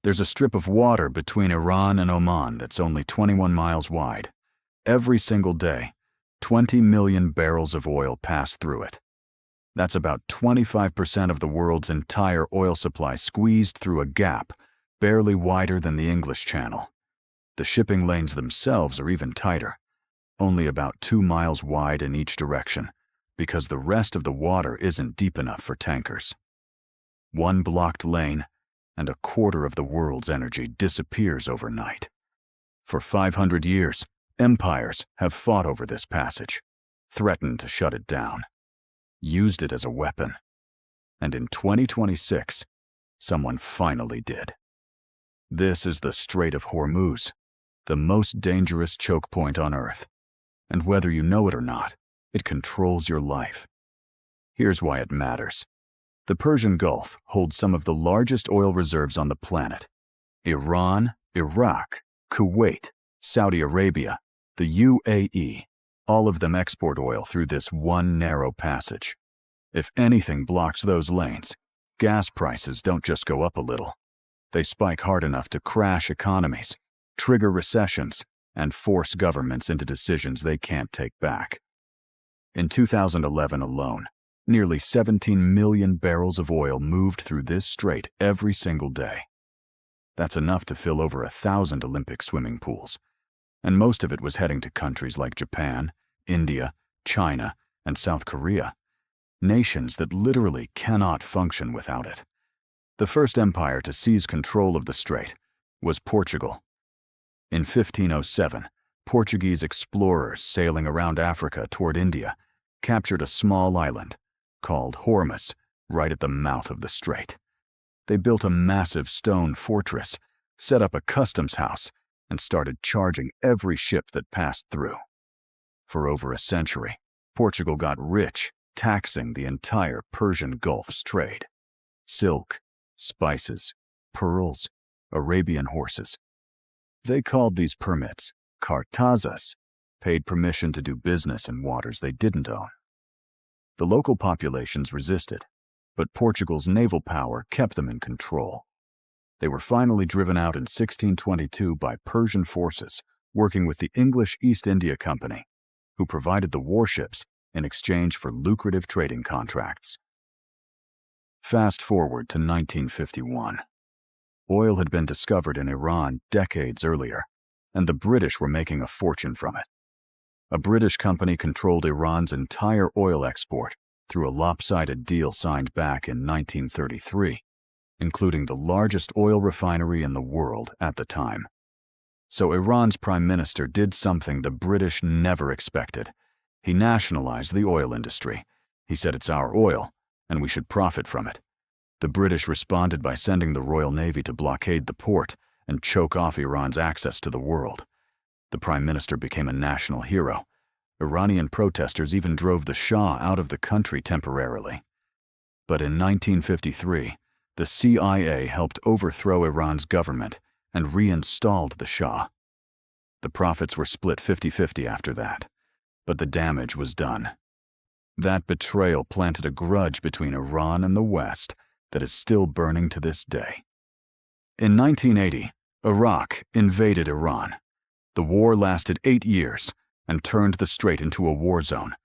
There's a strip of water between Iran and Oman that's only 21 miles wide. Every single day, 20 million barrels of oil pass through it. That's about 25% of the world's entire oil supply squeezed through a gap barely wider than the English Channel. The shipping lanes themselves are even tighter, only about 2 miles wide in each direction, because the rest of the water isn't deep enough for tankers. One blocked lane, and a quarter of the world's energy disappears overnight. For 500 years, empires have fought over this passage, threatened to shut it down, used it as a weapon. And in 2026, someone finally did. This is the Strait of Hormuz, the most dangerous choke point on Earth. And whether you know it or not, it controls your life. Here's why it matters. The Persian Gulf holds some of the largest oil reserves on the planet. Iran, Iraq, Kuwait, Saudi Arabia, the UAE, all of them export oil through this one narrow passage. If anything blocks those lanes, gas prices don't just go up a little. They spike hard enough to crash economies, trigger recessions, and force governments into decisions they can't take back. In 2011 alone, nearly 17 million barrels of oil moved through this strait every single day. That's enough to fill over 1,000 Olympic swimming pools, and most of it was heading to countries like Japan, India, China, and South Korea, nations that literally cannot function without it. The first empire to seize control of the strait was Portugal. In 1507, Portuguese explorers sailing around Africa toward India captured a small island called Hormuz right at the mouth of the strait. They built a massive stone fortress, set up a customs house, and started charging every ship that passed through. For over a century, Portugal got rich taxing the entire Persian Gulf's trade. Silk, spices, pearls, Arabian horses. They called these permits cartazas, paid permission to do business in waters they didn't own. The local populations resisted, but Portugal's naval power kept them in control. They were finally driven out in 1622 by Persian forces working with the English East India Company, who provided the warships in exchange for lucrative trading contracts. Fast forward to 1951. Oil had been discovered in Iran decades earlier, and the British were making a fortune from it. A British company controlled Iran's entire oil export through a lopsided deal signed back in 1933, including the largest oil refinery in the world at the time. So Iran's prime minister did something the British never expected. He nationalized the oil industry. He said it's our oil, and we should profit from it. The British responded by sending the Royal Navy to blockade the port and choke off Iran's access to the world. The prime minister became a national hero. Iranian protesters even drove the Shah out of the country temporarily. But in 1953, the CIA helped overthrow Iran's government and reinstalled the Shah. The profits were split 50-50 after that, but the damage was done. That betrayal planted a grudge between Iran and the West that is still burning to this day. In 1980, Iraq invaded Iran. The war lasted 8 years and turned the strait into a war zone.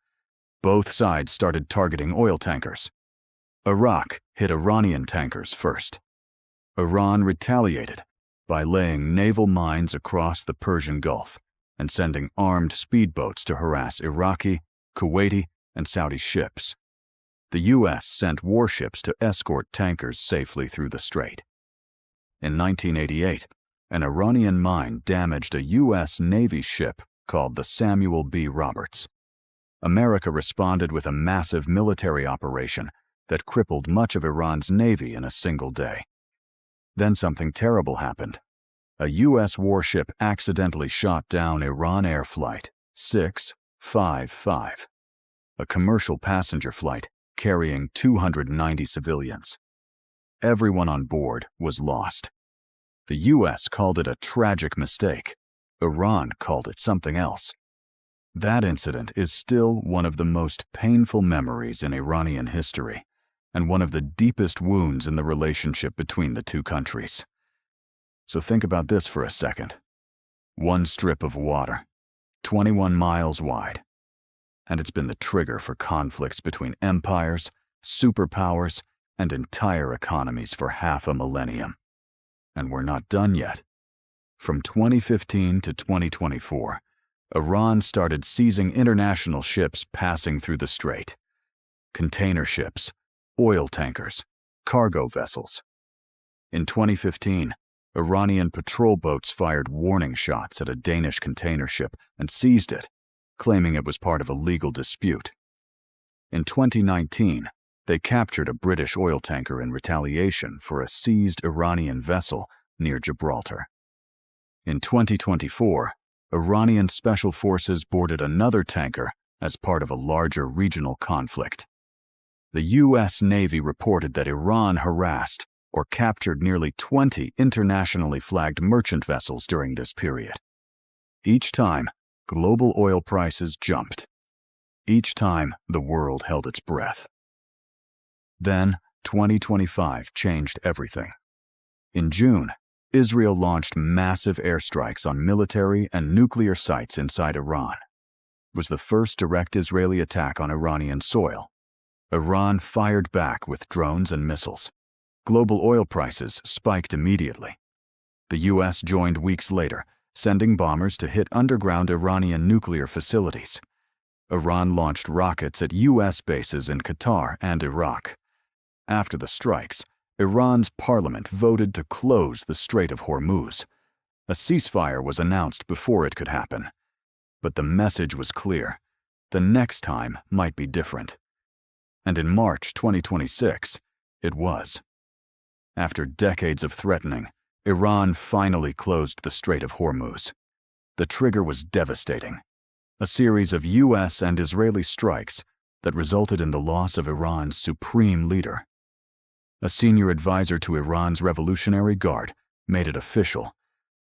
Both sides started targeting oil tankers. Iraq hit Iranian tankers first. Iran retaliated by laying naval mines across the Persian Gulf and sending armed speedboats to harass Iraqi, Kuwaiti, and Saudi ships. The U.S. sent warships to escort tankers safely through the strait. In 1988, an Iranian mine damaged a U.S. Navy ship called the Samuel B. Roberts. America responded with a massive military operation that crippled much of Iran's navy in a single day. Then something terrible happened. A U.S. warship accidentally shot down Iran Air Flight 655, a commercial passenger flight carrying 290 civilians. Everyone on board was lost. The U.S. called it a tragic mistake. Iran called it something else. That incident is still one of the most painful memories in Iranian history, and one of the deepest wounds in the relationship between the two countries. So think about this for a second. One strip of water, 21 miles wide. And it's been the trigger for conflicts between empires, superpowers, and entire economies for half a millennium. And we're not done yet. From 2015 to 2024, Iran started seizing international ships passing through the strait. Container ships, oil tankers, cargo vessels. In 2015, Iranian patrol boats fired warning shots at a Danish container ship and seized it, claiming it was part of a legal dispute. In 2019, they captured a British oil tanker in retaliation for a seized Iranian vessel near Gibraltar. In 2024, Iranian special forces boarded another tanker as part of a larger regional conflict. The U.S. Navy reported that Iran harassed or captured nearly 20 internationally flagged merchant vessels during this period. Each time, global oil prices jumped. Each time, the world held its breath. Then, 2025 changed everything. In June, Israel launched massive airstrikes on military and nuclear sites inside Iran. It was the first direct Israeli attack on Iranian soil. Iran fired back with drones and missiles. Global oil prices spiked immediately. The U.S. joined weeks later, sending bombers to hit underground Iranian nuclear facilities. Iran launched rockets at U.S. bases in Qatar and Iraq. After the strikes, Iran's parliament voted to close the Strait of Hormuz. A ceasefire was announced before it could happen. But the message was clear. The next time might be different. And in March 2026, it was. After decades of threatening, Iran finally closed the Strait of Hormuz. The trigger was devastating. A series of U.S. and Israeli strikes that resulted in the loss of Iran's supreme leader. A senior advisor to Iran's Revolutionary Guard made it official.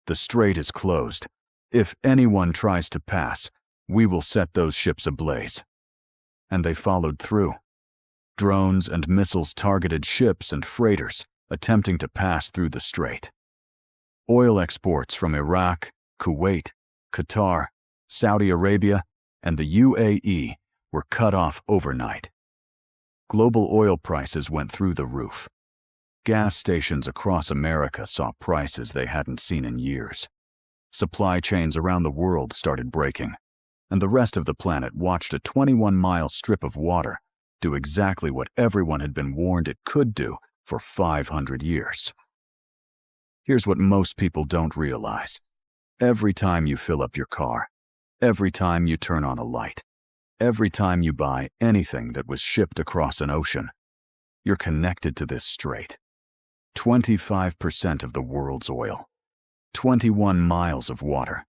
The strait is closed. If anyone tries to pass, we will set those ships ablaze. And they followed through. Drones and missiles targeted ships and freighters attempting to pass through the strait. Oil exports from Iraq, Kuwait, Qatar, Saudi Arabia, and the UAE were cut off overnight. Global oil prices went through the roof. Gas stations across America saw prices they hadn't seen in years. Supply chains around the world started breaking, and the rest of the planet watched a 21-mile strip of water do exactly what everyone had been warned it could do for 500 years. Here's what most people don't realize. Every time you fill up your car, every time you turn on a light, every time you buy anything that was shipped across an ocean, you're connected to this strait. 25% of the world's oil, 21 miles of water.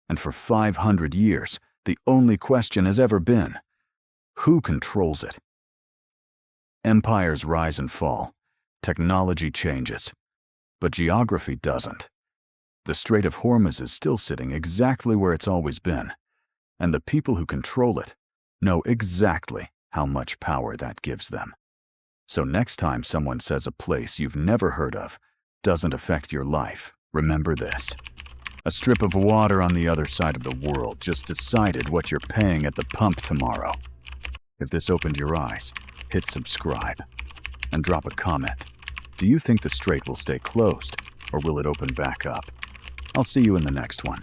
And for 500 years, the only question has ever been, who controls it? Empires rise and fall, technology changes, but geography doesn't. The Strait of Hormuz is still sitting exactly where it's always been, and the people who control it know exactly how much power that gives them. So next time someone says a place you've never heard of doesn't affect your life, remember this. A strip of water on the other side of the world just decided what you're paying at the pump tomorrow. If this opened your eyes, hit subscribe and drop a comment. Do you think the strait will stay closed, or will it open back up? I'll see you in the next one.